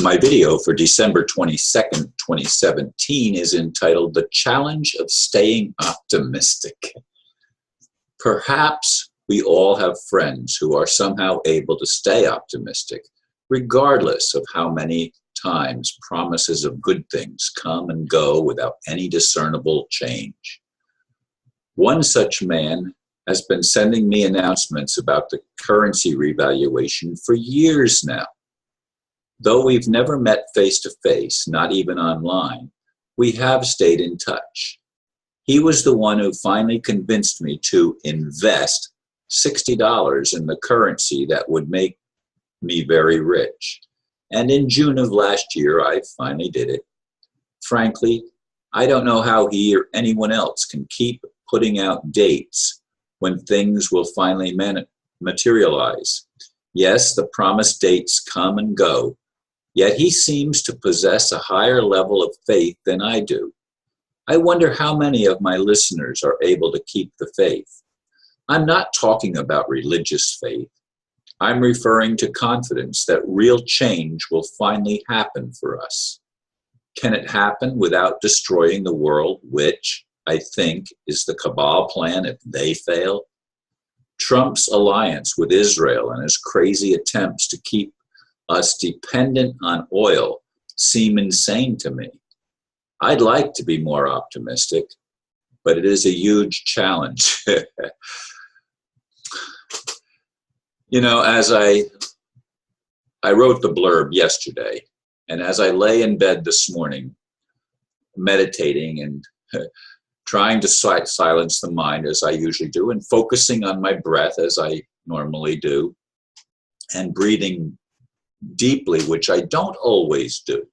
My video for December 22nd, 2017 is entitled The Challenge of Staying Optimistic. Perhaps we all have friends who are somehow able to stay optimistic, regardless of how many times promises of good things come and go without any discernible change. One such man has been sending me announcements about the currency revaluation for years now. Though we've never met face to face, not even online, we have stayed in touch. He was the one who finally convinced me to invest $60 in the currency that would make me very rich. And in June of last year, I finally did it. Frankly, I don't know how he or anyone else can keep putting out dates when things will finally materialize. Yes, the promised dates come and go, yet he seems to possess a higher level of faith than I do. I wonder how many of my listeners are able to keep the faith. I'm not talking about religious faith. I'm referring to confidence that real change will finally happen for us. Can it happen without destroying the world, which I think is the cabal plan if they fail? Trump's alliance with Israel and his crazy attempts to keep us dependent on oil seem insane to me. I'd like to be more optimistic, but it is a huge challenge. You know, as I wrote the blurb yesterday, and as I lay in bed this morning, meditating and trying to silence the mind as I usually do, and focusing on my breath as I normally do, and breathing deeply, which I don't always do.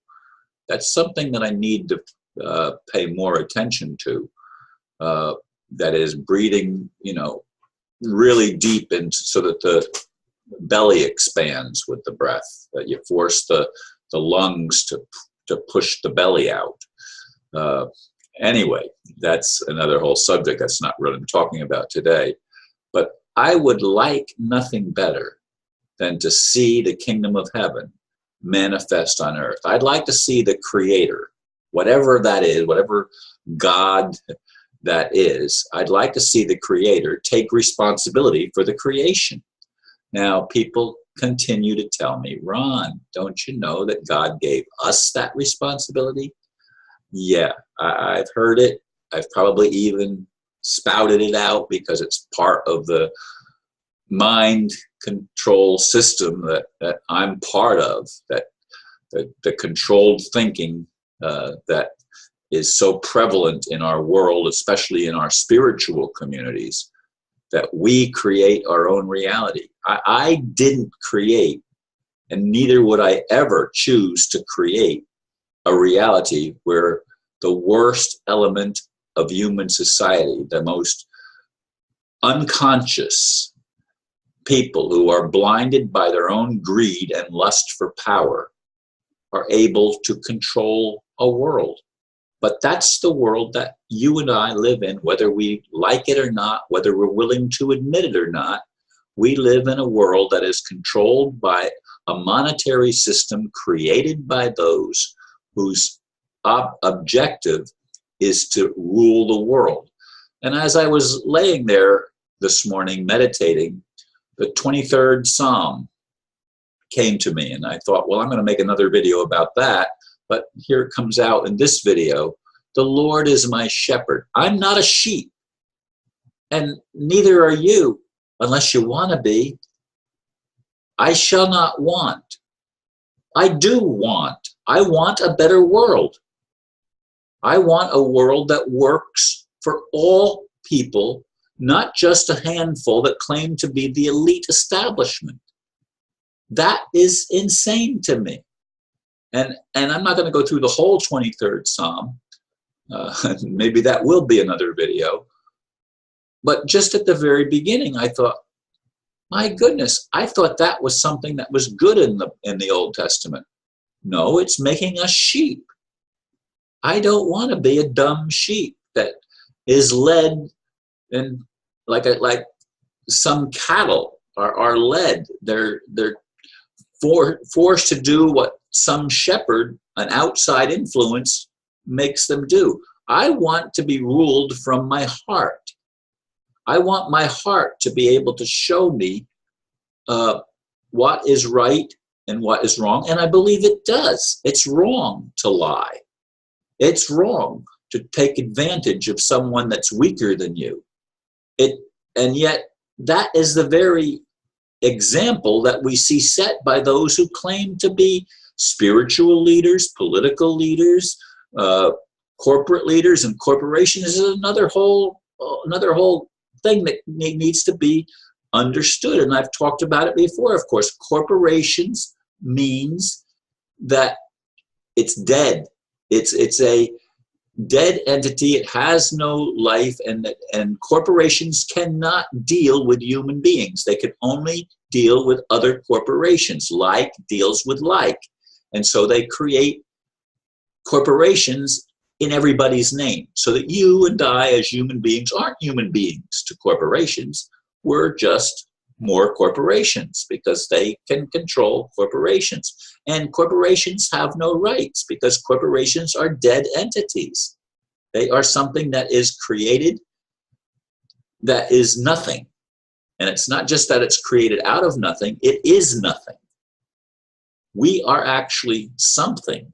That's something that I need to pay more attention to. That is breathing, really deep in so that the belly expands with the breath, that you force the lungs to push the belly out. Anyway, that's another whole subject. That's not what I'm talking about today. But I would like nothing better than to see the kingdom of heaven manifest on earth. I'd like to see the Creator, whatever that is, whatever God that is, I'd like to see the Creator take responsibility for the creation. Now, people continue to tell me, Ron, don't you know that God gave us that responsibility? Yeah, I've heard it. I've probably even spouted it out because it's part of the mind control system that I'm part of, that the controlled thinking that is so prevalent in our world, especially in our spiritual communities, that we create our own reality. I didn't create, and neither would I ever choose to create a reality where the worst element of human society, the most unconscious people who are blinded by their own greed and lust for power, are able to control a world. But that's the world that you and I live in, whether we like it or not, whether we're willing to admit it or not. We live in a world that is controlled by a monetary system created by those whose objective is to rule the world. And as I was laying there this morning meditating, the 23rd Psalm came to me, and I thought, well, I'm going to make another video about that. But here it comes out in this video. The Lord is my shepherd. I'm not a sheep, and neither are you, unless you want to be. I shall not want. I do want. I want a better world. I want a world that works for all people, not just a handful that claim to be the elite establishment. That is insane to me. And I'm not going to go through the whole 23rd Psalm. Maybe that will be another video. But just at the very beginning, I thought, my goodness, I thought that was something that was good in the Old Testament. No, it's making us sheep. I don't want to be a dumb sheep that is led, and like some cattle are led. They're forced to do what some shepherd, an outside influence, makes them do. I want to be ruled from my heart. I want my heart to be able to show me what is right and what is wrong, and I believe it does. It's wrong to lie. It's wrong to take advantage of someone that's weaker than you. And yet, that is the very example that we see set by those who claim to be spiritual leaders, political leaders, corporate leaders, and corporations is another whole thing that needs to be understood. And I've talked about it before. Of course, corporations means that it's dead. It's a dead entity. It has no life, and corporations cannot deal with human beings. They can only deal with other corporations. Like deals with like. And so they create corporations in everybody's name, so that you and I as human beings aren't human beings to corporations. We're just more corporations because they can control corporations. And corporations have no rights because corporations are dead entities. They are something that is created that is nothing. And it's not just that it's created out of nothing, it is nothing. We are actually something.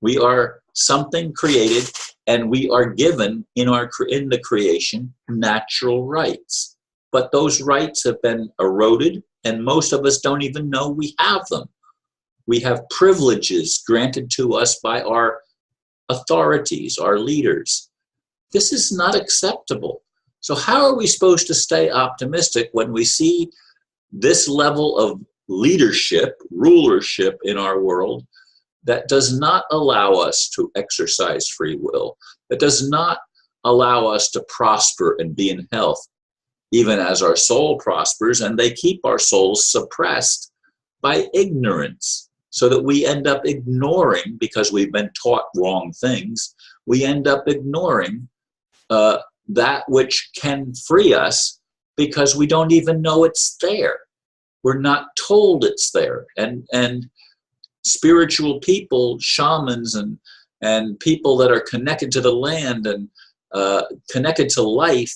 We are something created, and we are given in the creation natural rights. But those rights have been eroded, and most of us don't even know we have them. We have privileges granted to us by our authorities, our leaders. This is not acceptable. So how are we supposed to stay optimistic when we see this level of leadership, rulership in our world that does not allow us to exercise free will, that does not allow us to prosper and be in health, even as our soul prospers, and they keep our souls suppressed by ignorance, so that we end up ignoring, because we've been taught wrong things, we end up ignoring that which can free us because we don't even know it's there. We're not told it's there. And spiritual people, shamans, and people that are connected to the land and connected to life,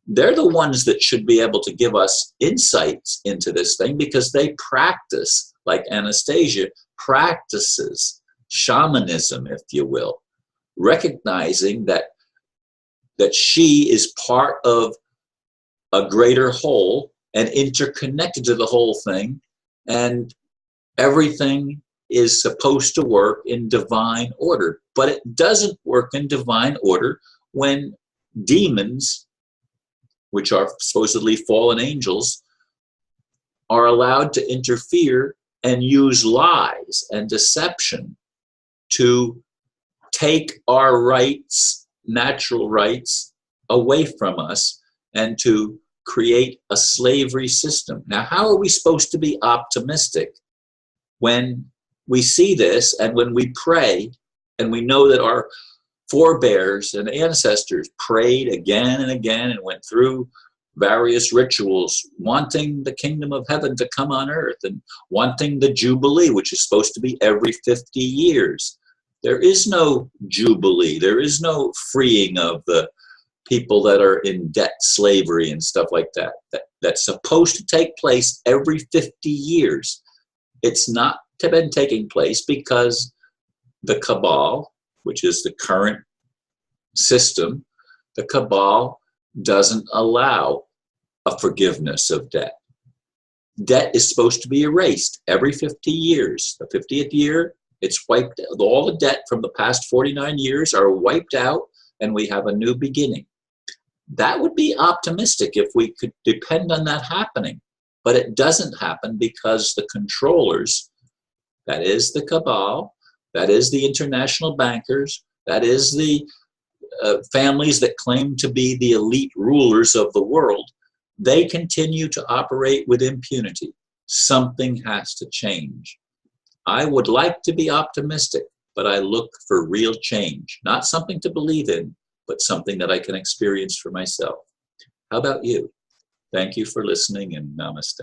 they're the ones that should be able to give us insights into this thing, because they practice, like Anastasia practices shamanism, if you will, recognizing that she is part of a greater whole and interconnected to the whole thing, and everything is supposed to work in divine order. But it doesn't work in divine order when demons, which are supposedly fallen angels, are allowed to interfere and use lies and deception to take our rights, natural rights, away from us and to create a slavery system. Now, how are we supposed to be optimistic when we see this and when we pray and we know that our forebears and ancestors prayed again and again and went through various rituals wanting the kingdom of heaven to come on earth and wanting the Jubilee, which is supposed to be every 50 years. There is no Jubilee. There is no freeing of the people that are in debt slavery and stuff like that. That's supposed to take place every 50 years. It's not been taking place because the cabal, which is the current system, the cabal doesn't allow a forgiveness of debt. Debt is supposed to be erased every 50 years. The 50th year, it's wiped out. All the debt from the past 49 years are wiped out, and we have a new beginning. That would be optimistic if we could depend on that happening. But it doesn't happen because the controllers, that is the cabal, that is the international bankers, that is the families that claim to be the elite rulers of the world, they continue to operate with impunity. Something has to change. I would like to be optimistic, but I look for real change. Not something to believe in, but something that I can experience for myself. How about you? Thank you for listening, and namaste.